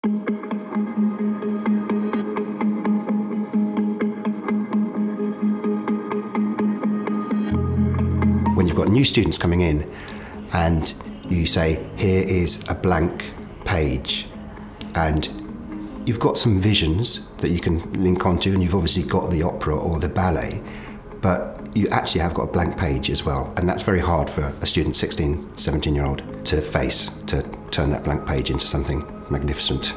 When you've got new students coming in and you say, here is a blank page, and you've got some visions that you can link onto, and you've obviously got the opera or the ballet, but you actually have got a blank page as well, and that's very hard for a student, 16, 17-year-old, to face, to turn that blank page into something magnificent.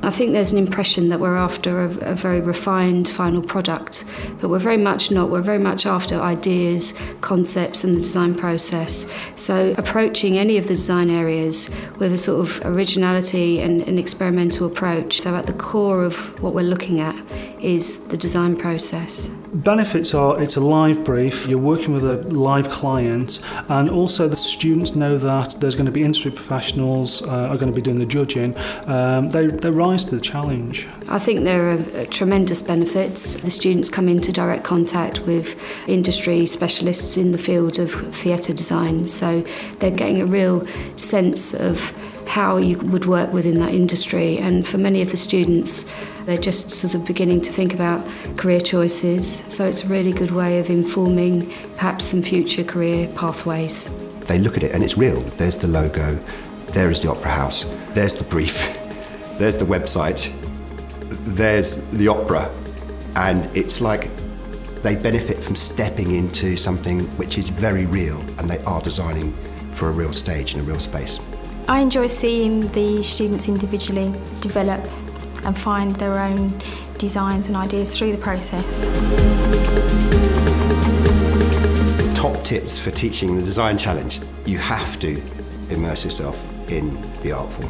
I think there's an impression that we're after a very refined final product, but we're very much not. We're very much after ideas, concepts and the design process. So approaching any of the design areas with a sort of originality and an experimental approach. So at the core of what we're looking at is the design process. Benefits are it's a live brief, you're working with a live client, and also the students know that there's going to be industry professionals are going to be doing the judging. They rise to the challenge. I think there are tremendous benefits. The students come into direct contact with industry specialists in the field of theatre design, so they're getting a real sense of how you would work within that industry, and for many of the students they're just sort of beginning to think about career choices, so it's a really good way of informing perhaps some future career pathways. They look at it and it's real. There's the logo, there is the Opera House, there's the brief, there's the website, there's the opera, and it's like they benefit from stepping into something which is very real, and they are designing for a real stage and a real space. I enjoy seeing the students individually develop and find their own designs and ideas through the process. Top tips for teaching the design challenge: you have to immerse yourself in the artful.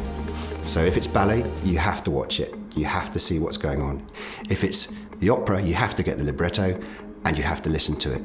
So if it's ballet, you have to watch it, you have to see what's going on. If it's the opera, you have to get the libretto and you have to listen to it.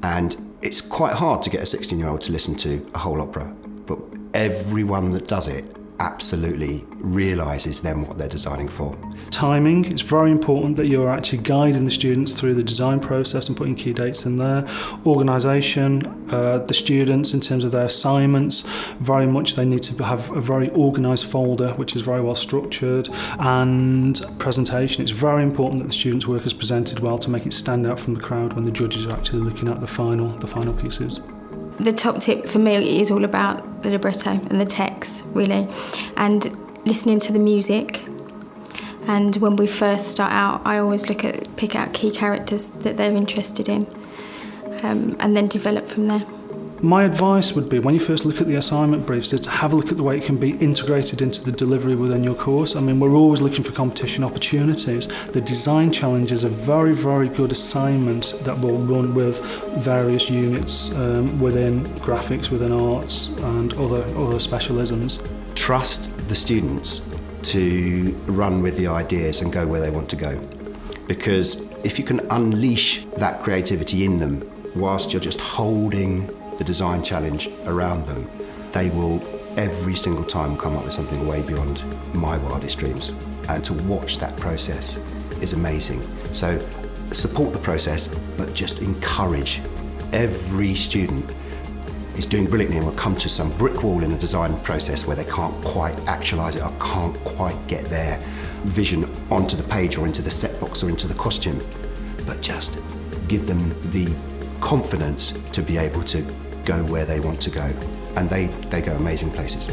And it's quite hard to get a 16-year-old to listen to a whole opera, but everyone that does it absolutely realises then what they're designing for. Timing, it's very important that you're actually guiding the students through the design process and putting key dates in there. Organisation, the students in terms of their assignments, very much they need to have a very organised folder which is very well structured, and presentation, it's very important that the students' work is presented well to make it stand out from the crowd when the judges are actually looking at the final pieces. The top tip for me is all about the libretto and the text, really, and listening to the music. And when we first start out, I always pick out key characters that they're interested in, and then develop from there. My advice would be, when you first look at the assignment briefs, is to have a look at the way it can be integrated into the delivery within your course. I mean, we're always looking for competition opportunities. The design challenge is a very, very good assignment that will run with various units within graphics, within arts and other specialisms. Trust the students to run with the ideas and go where they want to go. Because if you can unleash that creativity in them whilst you're just holding the design challenge around them, they will every single time come up with something way beyond my wildest dreams. And to watch that process is amazing. So support the process, but just encourage. Every student is doing brilliantly and will come to some brick wall in the design process where they can't quite actualise it or can't quite get their vision onto the page or into the set box or into the costume. But just give them the confidence to be able to go where they want to go, and they go amazing places.